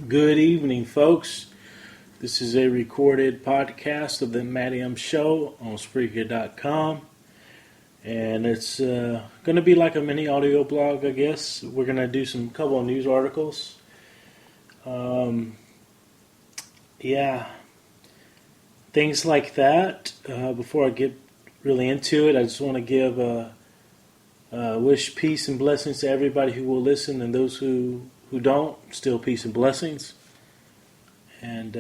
Good evening, folks. This is a recorded podcast of the Matty M Show on Spreaker.com. And it's going to be like a mini audio blog, I guess. We're going to do some couple of news articles. Yeah, things like that. Before I get really into it, I just want to give wish peace and blessings to everybody who will listen, and those who don't, still peace and blessings. And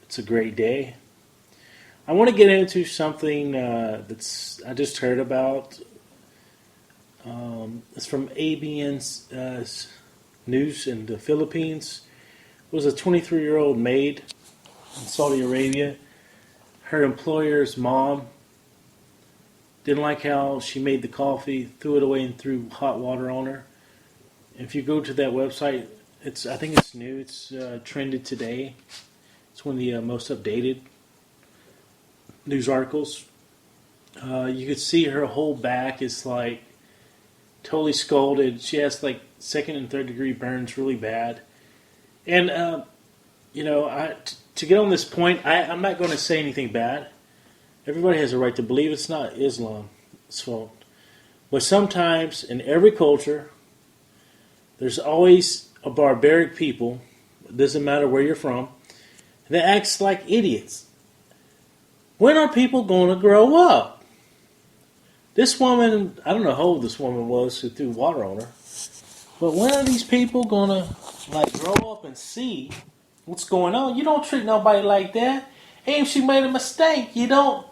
it's a great day. I want to get into something that's I just heard about. It's from ABN's news in the Philippines. It was a 23-year-old maid in Saudi Arabia. Her employer's mom didn't like how she made the coffee, threw it away, and threw hot water on her. If you go to that website, I think it's new. It's trended today. It's one of the most updated news articles. You could see her whole back is like totally scalded. She has like second and third degree burns really bad. And to get on this point, I'm not going to say anything bad. Everybody has a right to believe. It's not Islam's fault. But sometimes in every culture, there's always a barbaric people, it doesn't matter where you're from, that acts like idiots. When are people going to grow up? This woman, I don't know how old this woman was who threw water on her, but when are these people going to grow up and see what's going on? You don't treat nobody like that. Hey, if she made a mistake, you don't.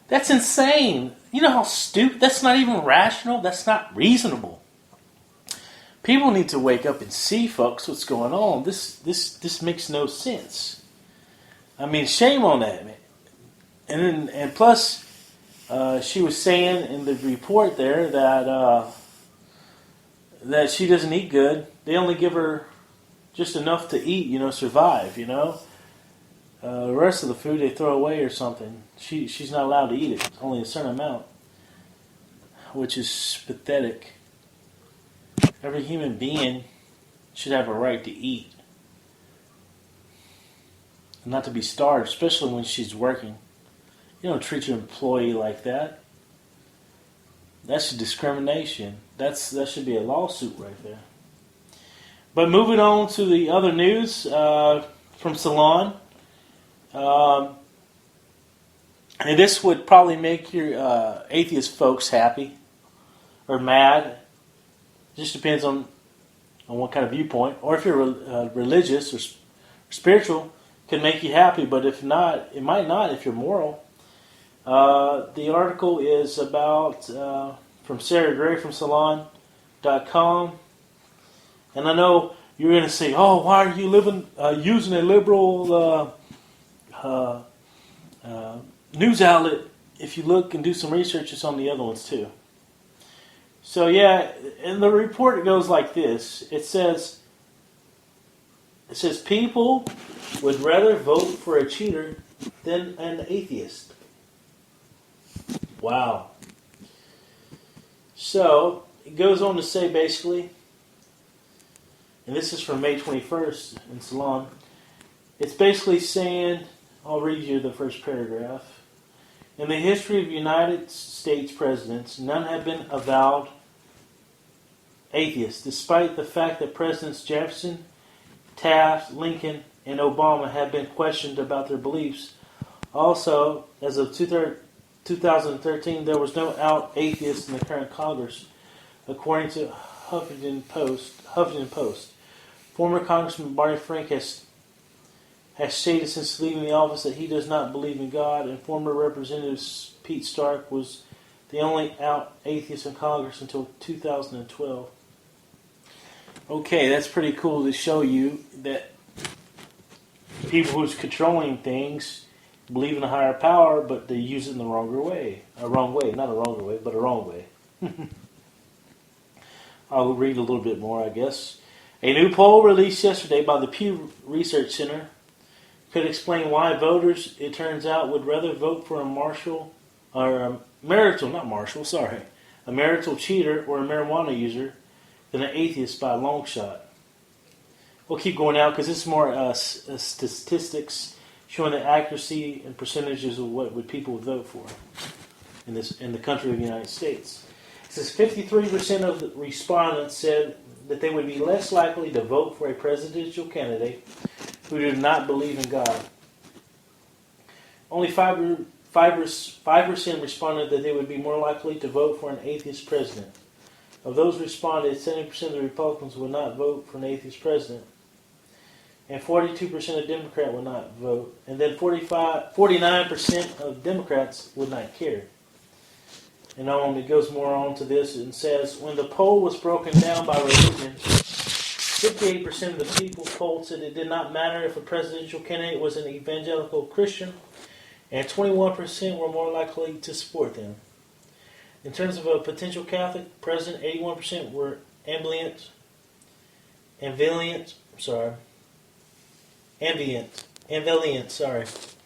That's insane. You know how stupid, that's not even rational, that's not reasonable. People need to wake up and see, folks, what's going on. This makes no sense. I mean, shame on that, man. And plus, she was saying in the report there that she doesn't eat good. They only give her just enough to eat, survive, The rest of the food they throw away or something. She's not allowed to eat it. It's only a certain amount, which is pathetic. Every human being should have a right to eat. And not to be starved, especially when she's working. You don't treat your employee like that. That's discrimination. That should be a lawsuit right there. But moving on to the other news from Ceylon. And this would probably make your atheist folks happy or mad. Just depends on what kind of viewpoint. Or if you're religious or spiritual, it can make you happy. But if not, it might not if you're moral. The article is about from Sarah Gray from Salon.com. And I know you're going to say, oh, why are you using a liberal news outlet? If you look and do some research, it's on the other ones too. So yeah, in the report it goes like this. It says people would rather vote for a cheater than an atheist. Wow. So it goes on to say basically, and this is from May 21st in Ceylon, it's basically saying, I'll read you the first paragraph. In the history of United States presidents, none have been avowed atheists, despite the fact that Presidents Jefferson, Taft, Lincoln, and Obama have been questioned about their beliefs. Also, as of 2013, there was no out atheist in the current Congress, according to Huffington Post. Former Congressman Barney Frank has stated since leaving the office that he does not believe in God, and former Representative Pete Stark was the only out atheist in Congress until 2012. Okay, that's pretty cool to show you that people who's controlling things believe in a higher power, but they use it in the wrong way. Not a wrong way, but a wrong way. I'll read a little bit more, I guess. A new poll released yesterday by the Pew Research Center could explain why voters, it turns out, would rather vote for a marital cheater or a marijuana user than an atheist by a long shot. We'll keep going now because this is more statistics showing the accuracy and percentages of what would people would vote for in the country of the United States. It says 53% of the respondents said that they would be less likely to vote for a presidential candidate who did not believe in God. Only 5% responded that they would be more likely to vote for an atheist president. Of those responded, 70% of the Republicans would not vote for an atheist president. And 42% of Democrats would not vote. And then 49% of Democrats would not care. And it goes more on to this and says, when the poll was broken down by religion, 58% of the people polled said it did not matter if a presidential candidate was an evangelical Christian, and 21% were more likely to support them. In terms of a potential Catholic president, 81% were ambivalent,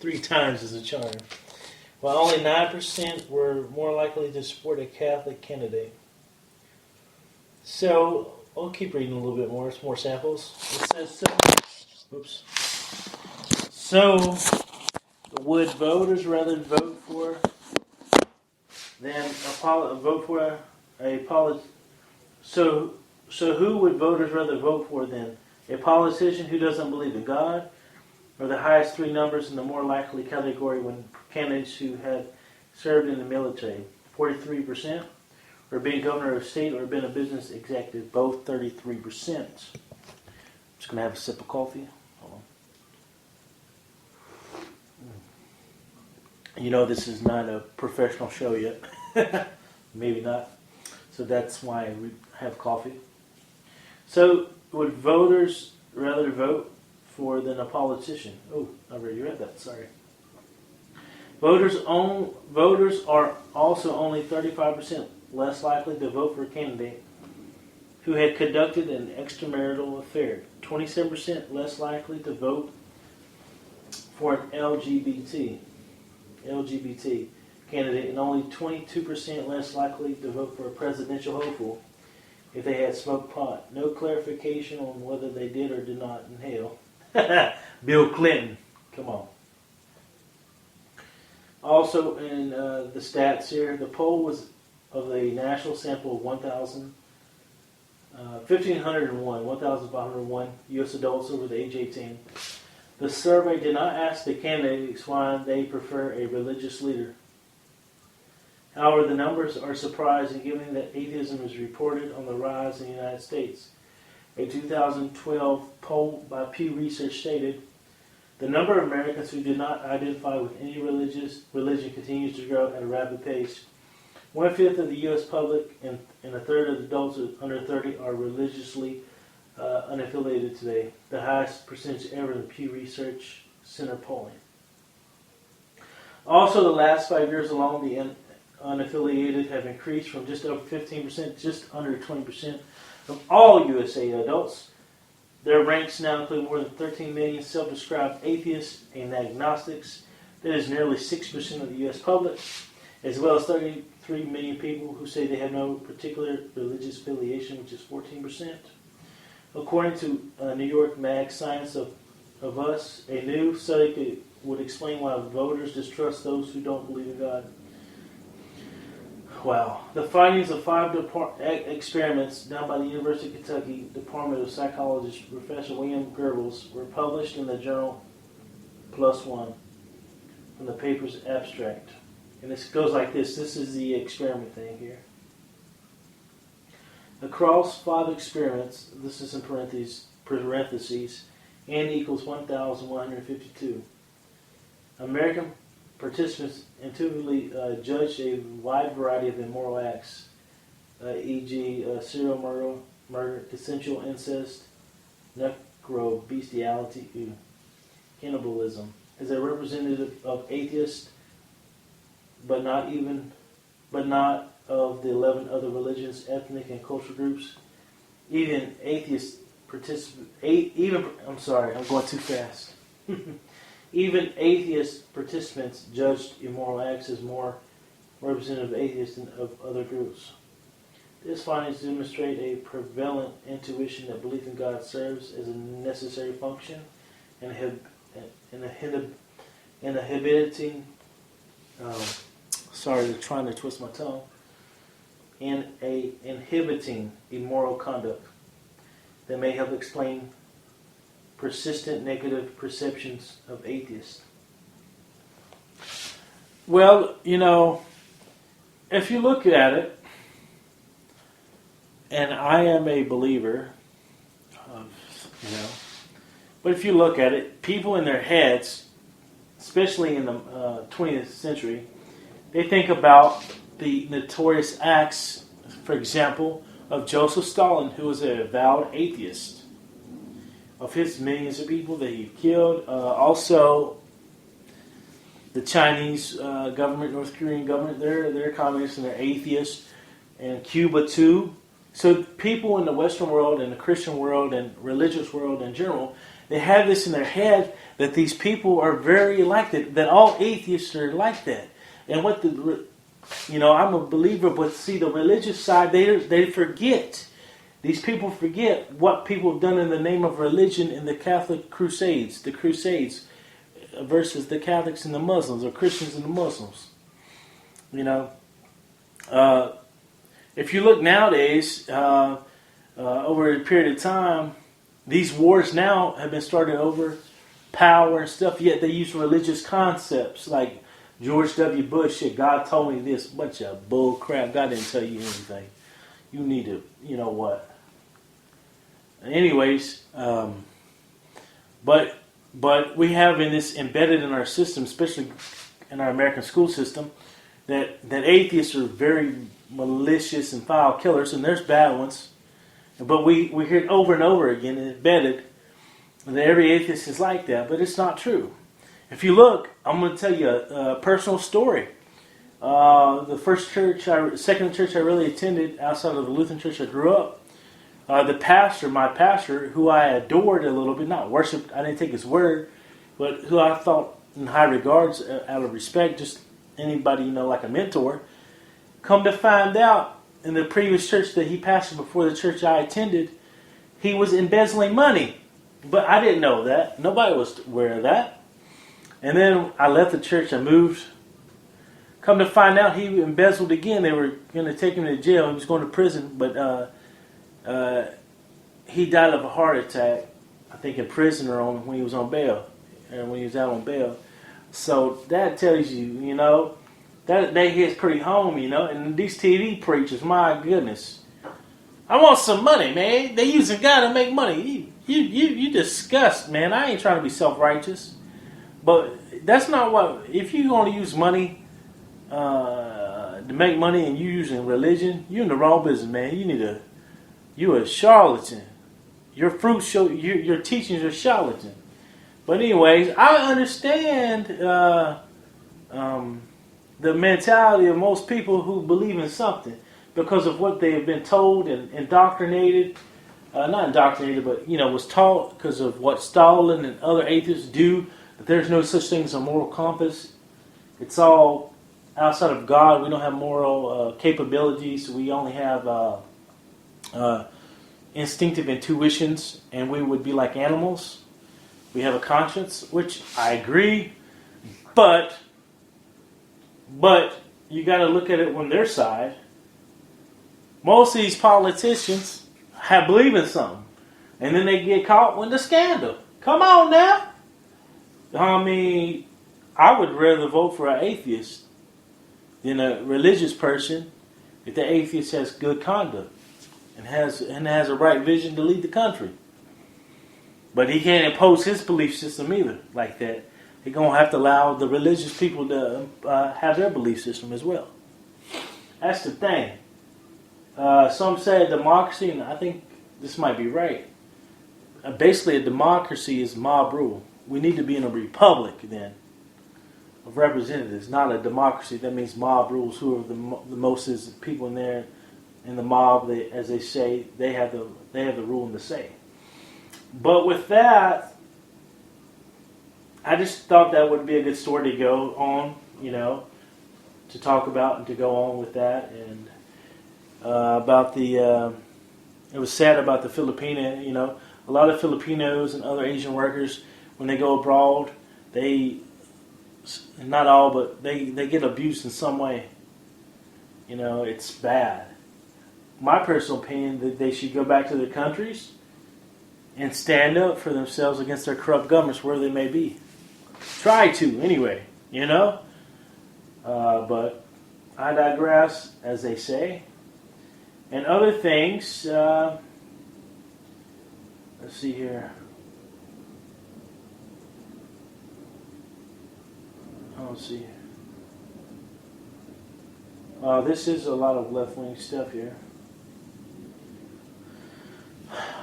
three times as a charm, while only 9% were more likely to support a Catholic candidate. So, I'll keep reading a little bit more. It's more samples. It says, so would voters rather vote for So who would voters rather vote for then? A politician who doesn't believe in God, or the highest three numbers in the more likely category when candidates who had served in the military? 43%, or being governor of a state, or been a business executive? Both 33%. Just going to have a sip of coffee. Hold on. You know this is not a professional show yet. Maybe not. So that's why we have coffee. So would voters rather vote for than a politician? Oh, I already read that. Sorry. Voters are also only 35% less likely to vote for a candidate who had conducted an extramarital affair. 27% less likely to vote for an LGBT candidate, and only 22% less likely to vote for a presidential hopeful if they had smoked pot. No clarification on whether they did or did not inhale. Bill Clinton. Come on. Also in the stats here, the poll was of a national sample of 1,501 U.S. adults over the age 18. The survey did not ask the candidates why they prefer a religious leader. However, the numbers are surprising given that atheism is reported on the rise in the United States. A 2012 poll by Pew Research stated, the number of Americans who do not identify with any religion continues to grow at a rapid pace. 1/5 of the U.S. public and a third of adults under 30 are religiously unaffiliated today, the highest percentage ever in the Pew Research Center polling. Also, the last 5 years alone, the unaffiliated have increased from just over 15% to just under 20% of all USA adults. Their ranks now include more than 13 million self-described atheists and agnostics. That is nearly 6% of the U.S. public, as well as 33 million people who say they have no particular religious affiliation, which is 14%. According to New York Mag Science of Us, a new study would explain why voters distrust those who don't believe in God. Wow. The findings of 5 experiments done by the University of Kentucky Department of Psychology Professor William Goebbels were published in the journal PLOS ONE from the paper's abstract. And this goes like this. This is the experiment thing here. Across 5 experiments, this is in parentheses, n equals 1,152. American participants intuitively judged a wide variety of immoral acts, e.g. Serial murder, consensual incest, necro-bestiality, cannibalism, as a representative of atheists, but not of the 11 other religions, ethnic, and cultural groups. Even atheist I'm going too fast. Even atheist participants judged immoral acts as more representative of atheists than of other groups. These findings demonstrate a prevalent intuition that belief in God serves as a necessary function in inhibiting. Sorry, trying to twist my tongue. Inhibiting immoral conduct that may help explain persistent negative perceptions of atheists. Well, if you look at it, and I am a believer but if you look at it, people in their heads, especially in the 20th century, they think about the notorious acts, for example, of Joseph Stalin, who was an avowed atheist, of his millions of people that he killed. Also, the Chinese government, North Korean government, they're communists and they're atheists, and Cuba too. So people in the Western world and the Christian world and religious world in general, they have this in their head that these people are very like that all atheists are like that. And I'm a believer, but see, the religious side, they forget. These people forget what people have done in the name of religion in the Catholic Crusades, versus the Catholics and the Muslims, or Christians and the Muslims. If you look nowadays, over a period of time, these wars now have been started over power and stuff, yet they use religious concepts like George W. Bush said, God told me this. Bunch of bull crap. God didn't tell you anything. You need to, what. Anyways, but we have in this embedded in our system, especially in our American school system, that atheists are very malicious and foul killers, and there's bad ones. But we hear it over and over again, embedded, that every atheist is like that, but it's not true. If you look, I'm going to tell you a personal story. The second church I really attended outside of the Lutheran church I grew up, my pastor, who I adored a little bit, not worshipped, I didn't take his word, but who I thought in high regards out of respect, just anybody, like a mentor, come to find out in the previous church that he pastored before the church I attended, he was embezzling money. But I didn't know that. Nobody was aware of that. And then I left the church, I moved. Come to find out, he embezzled again. They were going to take him to jail. He was going to prison, but he died of a heart attack, I think in prison or when he was on bail, and when he was out on bail. So that tells you, that hits pretty home, And these TV preachers, my goodness, I want some money, man. They using God to make money. You disgust, man. I ain't trying to be self-righteous. But that's not what... If you're going to use money to make money and you're using religion, you're in the wrong business, man. You're a charlatan. Your fruits show... Your teachings are charlatan. But anyways, I understand the mentality of most people who believe in something because of what they have been told and indoctrinated. Not indoctrinated, but, was taught because of what Stalin and other atheists do. That there's no such thing as a moral compass. It's all outside of God. We don't have moral capabilities. We only have instinctive intuitions, and we would be like animals. We have a conscience, which I agree, but you got to look at it on their side. Most of these politicians believe in something, and then they get caught with the scandal. Come on now. I mean, I would rather vote for an atheist than a religious person if the atheist has good conduct and has a right vision to lead the country. But he can't impose his belief system either like that. He's going to have to allow the religious people to have their belief system as well. That's the thing. Some say democracy, and I think this might be right. Basically, a democracy is mob rule. We need to be in a republic then of representatives, not a democracy. That means mob rules. Who are the most is the people in there in the mob? As they say, they have the rule and the say. But with that, I just thought that would be a good story to go on, to talk about and to go on with that. And about the. It was sad about the Filipino. A lot of Filipinos and other Asian workers, when they go abroad, they, not all, but they get abused in some way. It's bad. My personal opinion that they should go back to their countries and stand up for themselves against their corrupt governments, where they may be. Try to, anyway. But I digress, as they say. And other things. Let's see here. Let's see. This is a lot of left-wing stuff here.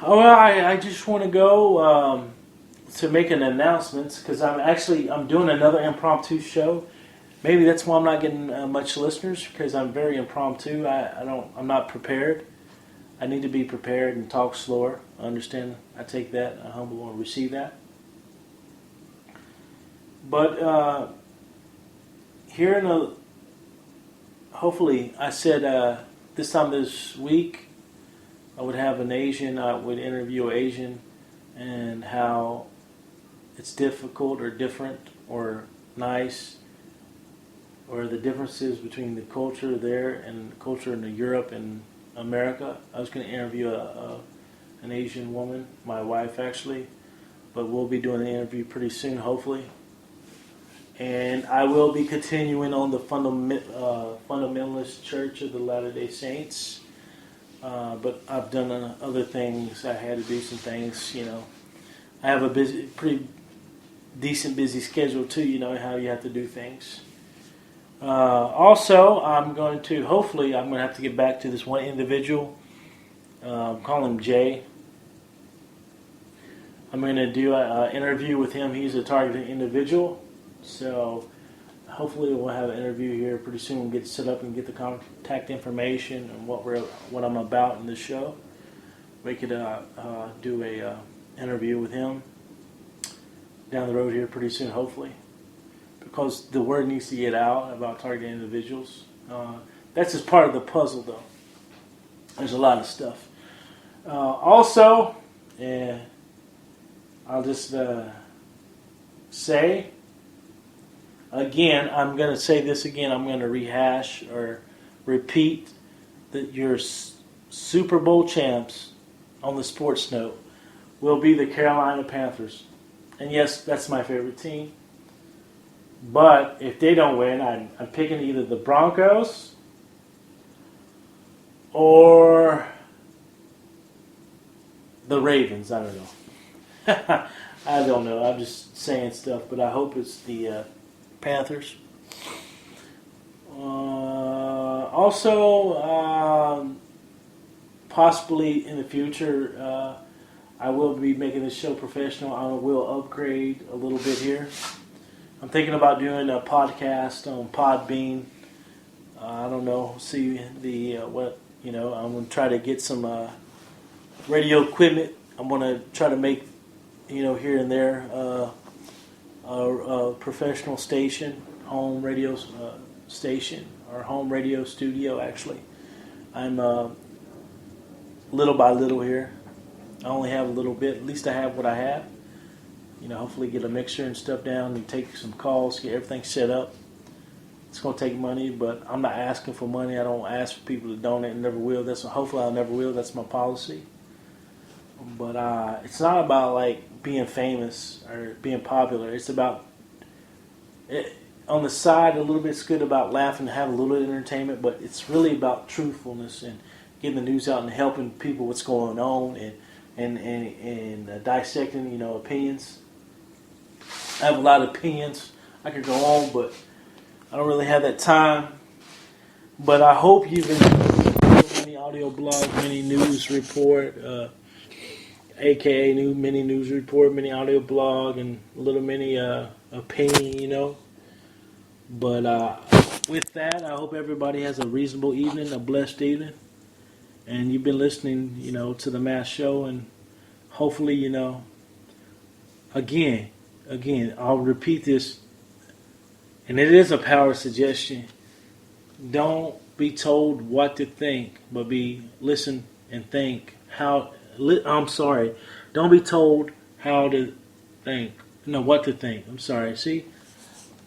Oh, well, I just want to go to make an announcement because I'm doing another impromptu show. Maybe that's why I'm not getting much listeners, because I'm very impromptu. I'm not prepared. I need to be prepared and talk slower. I understand. I take that. I humbly want to receive that. But here hopefully, I said this time this week, I would have an Asian. I would interview an Asian, and how it's difficult or different or nice, or the differences between the culture there and the culture in Europe and America. I was going to interview an Asian woman, my wife actually, but we'll be doing an interview pretty soon, hopefully. And I will be continuing on the Fundamentalist Church of the Latter-day Saints. But I've done other things. I had to do some things, I have a pretty decent busy schedule too, how you have to do things. Also, hopefully I'm going to have to get back to this one individual. Call him Jay. I'm going to do an interview with him. He's a targeted individual. So hopefully we'll have an interview here pretty soon. We'll get set up and get the contact information and what I'm about in this show. We could do a interview with him down the road here pretty soon, hopefully, because the word needs to get out about targeted individuals. That's just part of the puzzle, though. There's a lot of stuff. Also, I'll just say again, I'm going to say this again. I'm going to rehash or repeat that your Super Bowl champs on the sports note will be the Carolina Panthers. And yes, that's my favorite team. But if they don't win, I'm picking either the Broncos or the Ravens. I don't know. I don't know. I'm just saying stuff, but I hope it's the Panthers. Also, possibly in the future, I will be making this show professional. I will upgrade a little bit here. I'm thinking about doing a podcast on Podbean. I don't know. See I'm going to try to get some radio equipment. I'm going to try to make, here and there, a professional station, home radio station, or home radio studio, actually. I'm little by little here. I only have a little bit. At least I have what I have. Hopefully get a mixer and stuff down and take some calls, get everything set up. It's going to take money, but I'm not asking for money. I don't ask for people to donate and never will. Hopefully I never will. That's my policy. But it's not about like being famous or being popular. It's about on the side a little bit. It's good about laughing and having a little entertainment, but it's really about truthfulness and getting the news out and helping people what's going on and dissecting opinions. I have a lot of opinions. I could go on, but I don't really have that time. But I hope you've enjoyed mini audio blog, mini news report, aka mini news report, mini audio blog, and a little mini opinion, But with that, I hope everybody has a reasonable evening, a blessed evening. And you've been listening, to the Mass Show, and hopefully, again, I'll repeat this, and it is a power suggestion. Don't be told what to think, but be listen and think how. I'm sorry. Don't be told how to think. No, what to think. I'm sorry. See,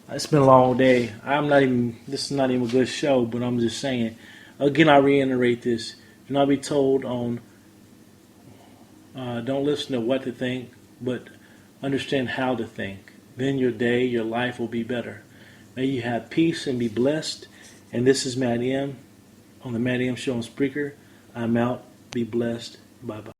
it's been a long day. I'm not even. This is not even a good show, but I'm just saying. Again, I reiterate this. Do not be told on. Don't listen to what to think, but understand how to think. Then your day, your life will be better. May you have peace and be blessed. And this is Matt M. on the Matt M Show on Spreaker. I'm out. Be blessed. Bye bye.